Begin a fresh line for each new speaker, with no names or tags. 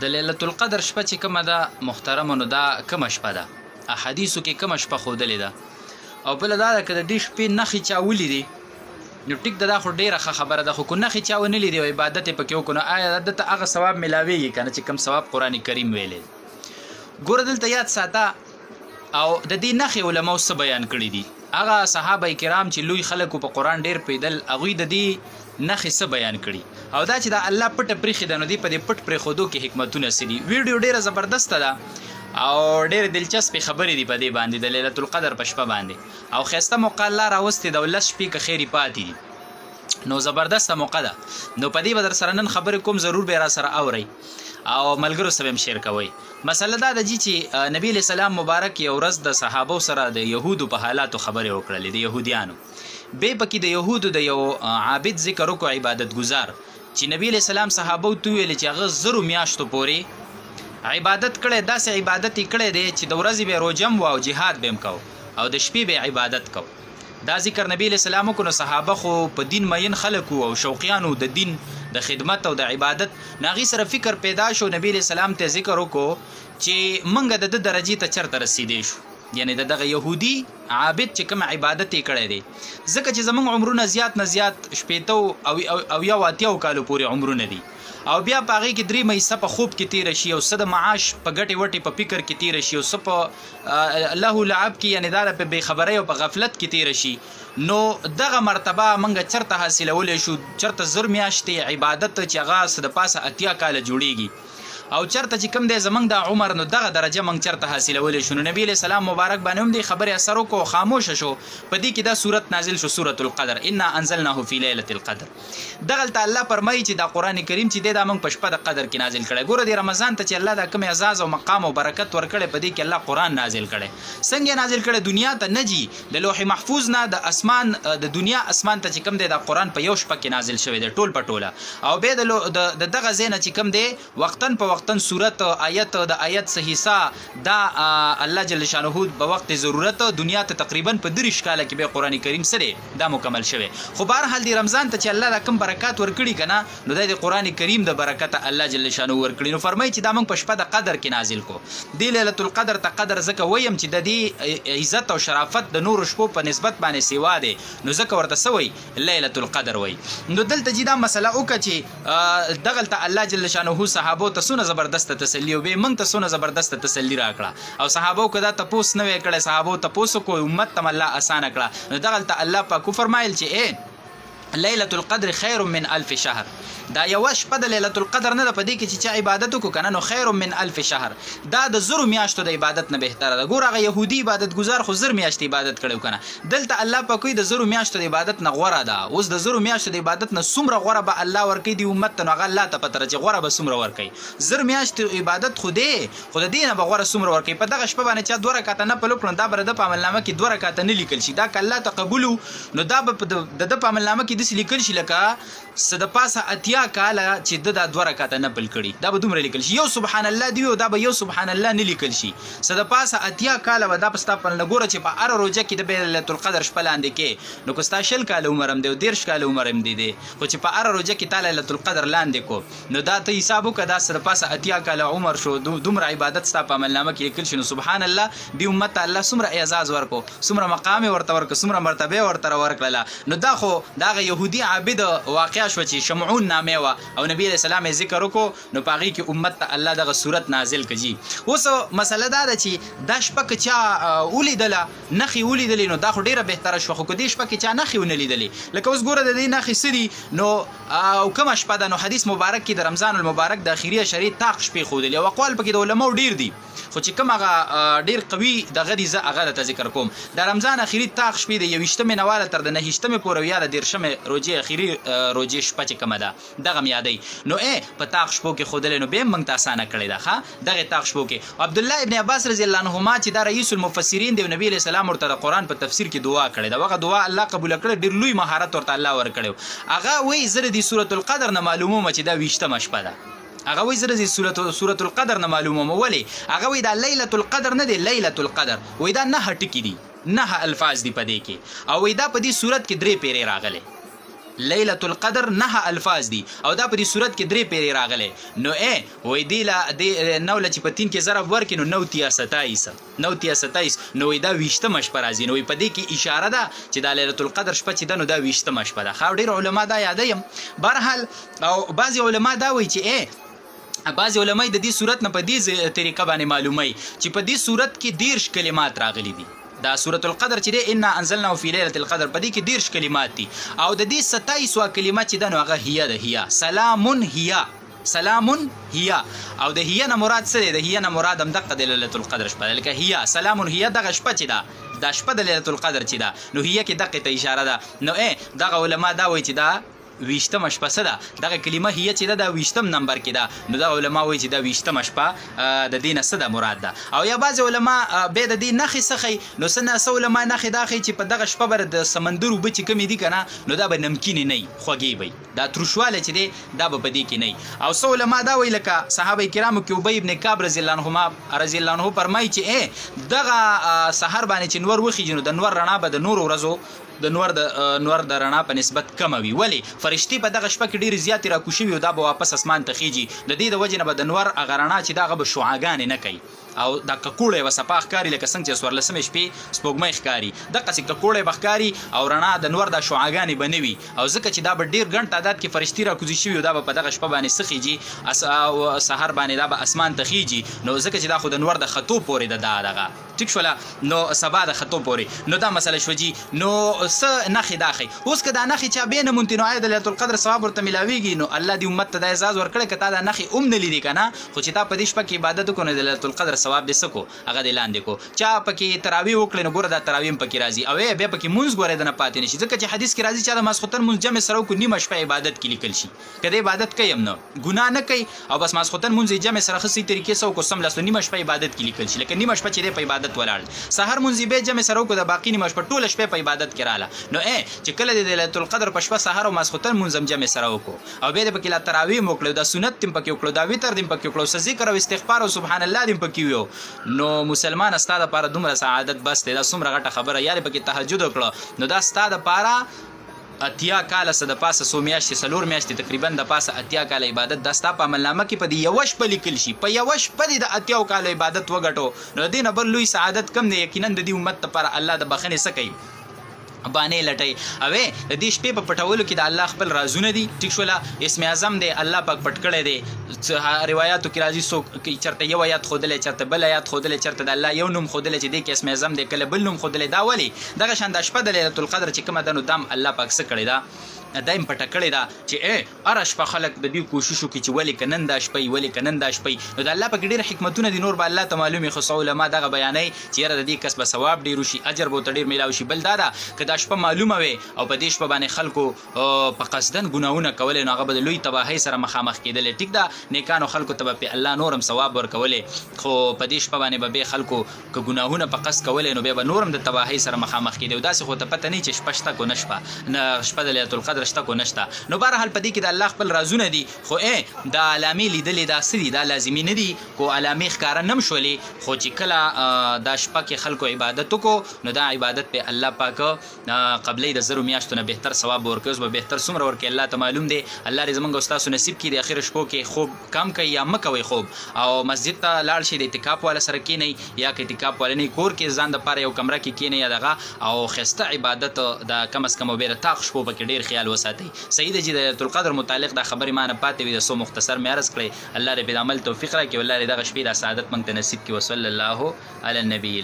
د ليلة القدر شپه چې کومه ده محترمو نو دا کومه شپه ده احادیثو کې کومه شپه ښودلې ده او بله دا ده که د دې شپې نښې چا ولیدې نو ټیک ده دا خو ډېره ښه خبره ده خو که نښې چا ونه لیدې او عبادت یې پکې وکړو نو آیا دته هغه ثواب میلاویږي که نه چې کوم ثواب قرآن کریم ویلی ګوره دلته یاد ساته او د دې نښې علماو څه بیان کړي دي هغه صحابه کرام چې لوی خلکو په قرآن ډېر پیدل هغوی د دې نښې څه بیان کړي او دا چې د الله پټه پرېښې ده نو دې په دې پټ پرېښودو کې حکمتونه څه دي ویډیو ډېره زبردسته ده او ډېرې دلچسپې خبرې دي په دې باندې د لیلة القدر په شپه باندې او ښایسته موقع الله راوستې ده او لس شپې که خیرې پاتې دي نو زبردسته موقع ده نو په دې به در سره نن خبرې کوم ضرور به را سره اورئ او ملګرو سره هم شیر کوئ مسله دا ده چې نبی علیه السلام مبارک یو ورځ د صحابو سره د یهودو په حالاتو خبرې وکړلې د یهودیانو بې پکې د یهودو د یو عابد ذکر وکړو عبادت گزار چې نبی علیه السلام صحابو ته ویلې چې هغه 0 میاشتو پورې عبادت کړی داسې عبادت یې کړی دی چې د ورځې به روجم و او جهاد به هم کو او د شپې به عبادت کو دا ذکر نبی علیه السلام وکړو نو صحابه خو په دین مین خلک او شوقیانو د دین د خدمت او د عبادت ناغي سره فکر پیدا شو نبی علیه السلام ته ذکر وکړو چې منګ د درجې ته چرته رسیدې شو یعنی دغه يهودي عابد چې کوم عبادت یې کړی دی ځکه چې زمونږ عمرونه زیات نه زیات شپېته او یا اتیاو کالو پورې عمرونه دي او بیا په هغې کې 3 مېسه په خوب کې تېره شي او څه د معاش په ګټې وټې په فکر کې تېره شي او څه په لهو لعب کې یعنې دا په بېخبرۍ او په غفلت کې تېره شي نو دغه مرتبه موږ چرته حاصلولی شو چرته 0 میاشتې عبادت چې هغه څه د پاسه 80 کاله جوړیږي او چرته چې کوم دی زمونږ د عمر نو دغه درجه موږ چرته حاصلولی شو نو نبی علیه السلام مبارک باندې هم دې خبرې اثر وکړو خاموشه شو په دې کې دا صورت نازل شو سورة القدر انا انزلناه فی لیلة القدر دغلته الله فرمایي چې دا قرآن کریم چې دی دا موږ په شپه د قدر کې نازل کړی ګوره د رمضان ته چې الله دا کوم اعزاز او مقام او برکت ورکړی په دې کې الله قرآن نازل کړی څنګه نازل کړی دنیا ته نه جي د لوح محفوظ نه د اسمان د دنیا اسمان ته چې کوم دی دا قرآن په یو شپه کې نازل شوی دی ټول په ټوله او بیا د دغه ځای نه چې کوم دی وقتاً په وقتاً صورت آیت د آیت صحیحه دا الله جل شانه په وخت ضرورت دنیا ته تقریبا په 3 کاله کې به قرآن کریم سره دا مکمل شوی خو بهر حال دی رمضان ته چې الله دا کوم برکات ورکړي کنه نو د قرآن کریم د برکت الله جل شانه ورکړي نو فرمایي چې دا موږ په شپه د قدر کې نازل کو دی لیلة القدر ته قدر زکه ویم چې د دې عزت او شرافت د نور شپو په نسبت باندې سیوا دی نو زکه ورته سوی لیلة القدر وای نو دلته چې دا مسله وکړه چې دغلته الله جل شانه صحابو ته سونه زبردست تسلی او به موږ ته سونه زبردست تسلی راکړه او صحابو کدا تپوس نه وکړه صحابو تپوس کو امت تم الله آسان کړه نو دغلته الله پاک فرمایل چې لیلة القدر خیر من 1000 شهر دا یو شپه د لیلة القدر نه د پدې کې چې عبادت کو کنه نو خیر من 1000 شهر دا د 0 میاشتو د عبادت نه بهتره ده ګور هغه يهودي عبادت گزار خو 0 میاشتې عبادت کړو کنه دلته الله په کوئی د 0 میاشتو د عبادت نه غوړه ده اوس د 0 میاشتو د عبادت نه څومره غوړه به الله ورکې دی امت ته هغه الله ته پته چې غوړه به څومره ورکې 0 میاشتو عبادت خو دې نه به غوړه څومره ورکې په دغه شپه باندې چې 2 رکعات نه په لوکړه دا بر د عملنامه کې 2 رکعات نه لیکل شي دا الله تقبل نو دا د عملنامه کې د لیکل شي لکه صد پاسه اتیا کاله چې د 2 رکعات نه بل کړي دا به دومره لیکل شي یو سبحان الله دی او دا به یو سبحان الله نه لیکل شي صد پاسه اتیا کاله به دا پستا په لګوره چې په ار روزه کې د لیلة القدر شپه لاندې کې نو کوستا شل کاله عمرم دی او 13 کاله عمرم دی خو چې په ار روزه کې تعالی لیلة القدر لاندې کو نو دا ته حساب وکړه صد پاسه اتیا کاله عمر شو دومره عبادت ستا په عملنامه کې لیکل شي نو سبحان الله دی امت الله څومره اعزاز ورکو څومره مقام ورته ورکو څومره مرتبه ورته ورکړه نو دا خو دا يهودي عابد واقع شو چې شمعون نامه وا او نبی علیہ السلام ذکر وکړو نو پاغي کې امت ته الله دغه صورت نازل کړي اوس مسله دا ده چې د شپه کې چا ولیدله نخي ولیدلې نو دا خو ډیره بهتره شو خو دې شپه کې چا نخي ونه لیدلې لکه اوس ګوره د دې نخي سدي نو او کوم شپه ده نو حدیث مبارک کې د رمضان المبارک د اخیری شریعت طاق شپې خو دي او اقوال پکې د علماء ډیر دي خو چې کوم هغه ډیر قوي د غدي ز هغه ته ذکر کوم د رمضان اخیری طاق شپې د 28مه نواله تر د 9مه پورې یا د 13مه روزه اخیری روزه شپه چې کومه ده دغه یادای نو په طاق شپو کې خودل نو به موږ ته اسانه کړی ده ښه دغه طاق شپو کې عبد الله ابن عباس رضی الله عنهما چې دا رئیس المفسرین دی نبی علیہ السلام ورته د قران په تفسیر کې دعا کړې ده هغه دعا الله قبول کړې ډیر لوی مهارت ورته الله ورکړو هغه وای زره دی سورۃ القدر نه معلومه چې دا 20مه شپه ده هغه وای زره دی سورۃ القدر نه معلومه ولی هغه وای دا لیلۃ القدر نه دی لیلۃ القدر وای دا نه ټکی دي نه الفاظ دی پدې کې او وای دا په دې صورت کې 3 پیری راغله لیلة القدر 9 الفاظ دي او دا په دې صورت کې 3 پیری راغلي نو وای دی لا د نو لچ په 3 کې ضرب ورکې نو 27 نو دا 20 مشپه راځي نو په دې کې اشاره ده چې دا لیلة القدر شپه چې ده نو دا 20 مشپه ده. خو ډیر علما دا یادایم برحال او بعضی علما دا وایي چې بعضی علماء د دې صورت نه په دې طریقه باندې معلومي چې په دې صورت کې 10 کلمات راغلي دي. دا سورۃ القدر چې دی ان انزلناه فی لیلۃ القدر په دې کې 10 کلمات دي او د دې 27 کلمات چې د نو هغه هي سلام هي او د هي نه مراد څه دی؟ د هي نه مراد هم دغه د لیلۃ القدر شپه لکه هي سلام هي دغه شپه چې ده دا شپه د لیلۃ القدر چې ده نو هي کې دغه ته اشاره ده. نو دغه علما دا وایي چې دا 20 شپه څه ده دغه کلمه هي چې دا 20 نمبر کې ده نو دا علما وایي چې دا 20 شپه د دینه څه ده مراد ده. او یا بعض علما به د دې نخې سخی نو سنه علما نخې داخې چې په دغه شپه بر د سمندر وب چې کمی دي کنه نو دا به نمکین نه خوږی وي دا ترشواله چې دی دا به پدې کې نه. او څو علما دا وایي لکه صحابه کرامو کې ابی ابن کعب رضی الله عنه فرمایي چې دغه سحر باندې چې نور وخی جنو د نور رڼا به د نور ورځو د نور د رڼا په نسبت کم وي ولی فرشتي په دغه شپه کې ډیر زیات را کوشي او دا به واپس اسمان ته خيږي د دې د وجه نه به د نور اغرنا چې دغه به شعاګان نه کوي او د ککوړې وسپاخ کاری لکه څنګه چې سورلسمې شپې سپوږمۍ ښکاری دغه څه ککوړې بخکاری او رڼا د نور د شعاګانې بنوي او ځکه چې دا به ډیر ګڼ تعداد کې فرشتي را کوزي شي او دا به په دغه شپه باندې سخيږي او سحر باندې دا به اسمان ته خيږي نو ځکه چې دا خو د نور د خطو پورې دغه ټیک شولا نو سبا د خطو پورې نو دا مسله شوجي نو س نخې داخې اوس که دا نخې چا بینه مونتنو د لیلۃ القدر ثواب ورته ملاويږي نو الله دې امت ته د اعزاز ورکړي کته دا نخې نه لیدي کنه خو چې تا په دې شپه کې عبادت وکړې د لیلۃ القدر ثواب دې سکو هغه دې لاندې کو چا پکې تراویح وکړي نو ګوره دا تراویح پکې راځي او بیا پکې مونږ ګوره د نه پاتې نشي ځکه چې حدیث کې راځي چې د ماسختن مونږ جمع سره کو نیمه شپه عبادت کې لیکل شي کله عبادت کوي نو ګناه نه کوي او بس ماسختن مونږ جمع سره خصي طریقې سو کو سم لاس نیمه شپه عبادت کې لیکل شي لکه نیمه شپه چې په عبادت ولاړ سحر مونږ به جمع سره کو د باقی نیمه شپه ټول شپه په عبادت کې رااله نو چې کله د لیلۃ القدر په شپه سحر او ماسختن مونږ جمع سره وکړو او به د پکې لا تراویح وکړو د سنت تم پکې وکړو دا وتر دم پکې وکړو ذکر او استغفار او سبحان الله دم پکې ویو نو مسلمان ستاده لپاره دومره سعادت بس دا څومره غټه خبره یاري پکې تهجد وکړه نو دا ستاده لپاره اتیا کال سره د پاسه سو میاشتې سلور میاشتې تقریبا د پاسه اتیا کال عبادت د ستا په عملنامه کې په دی یوش په لیکل شي په یوش په د اتیا کال عبادت وګټو نو دینه بل لوی سعادت کم دی یقینا د دې امت لپاره الله د بخنه سکی باندې لټي اوه د دې شپې په پټولو کې د الله خپل رازونه دي ټیک شولا اسم اعظم دی الله پاک پټ کړی دی روایتو کې راځي سو کې چرته یو آیات خودلې چرته بل آیات خودلې چرته د الله یو نوم خودلې چې د کې اسم اعظم دی کله بل نوم خودلې دا ولی دغه شان د شپه د لیلۃ القدر چې کومه د نو دم الله پاک څه کړی دا دایم پټ کړی دا چې ارش په خلق د دې کوشش وکړي چې ولی کنن دا شپې نو د الله پاک ډېر حکمتونه دي نور به الله ته معلومي خو علماء دغه بیانای چې یاره د دې کسب ثواب ډیر شي اجر به ډیر میلاوي شي بل دا که دا شپه معلومه وي او په دې شپه باندې خلکو په قصدن ګناونه کول نو هغه به لوی تباہی سره مخامخ کېدل ټیک دا نیکانو خلکو ته په الله نورم ثواب ورکول خو په دې شپه باندې به خلکو که ګناونه په قصد کول نو به نورم د تباہی سره مخامخ کېدل دا څه خو ته پته نه چې شپه شته کو نشپه نه شپه د لیلۃ القدر شته کو نشته نو بهرحال پدې کې د الله خپل رازونه دي خو د علامې لیدلې دا سړي دا لازمي نه دي کو علامې ښکارا نم شولې خو چې کله دا شپه کې خلکو عبادت وکړو نو دا عبادت په الله پاک قبلې د زرو میاشتو نه بهتر ثواب ورکوي او بهتر څومره ورکوي الله ته معلوم دی الله دې زمونږ استاد نصیب کړي د اخر شپو کې خوب کم کوي یا مکوي خوب او مسجد ته لاړ شي د اعتکاف والا سره کېنی یا که اعتکاف والا نه کور کې ځان د پاره یو کمره کې کېنی یا دغه او خسته عبادت د کم از کم به تاخ شپو پکې ډیر خیال وساتي صحیح دی چې د لیلۃ القدر متعلق دا خبرې ما نه پاتې وي د سو مختصر مې عرض کړی الله دې په عمل توفیق راکړي والله دې دغه شپې د سعادت مونږ ته نصیب کړي وصلی الله علی النبی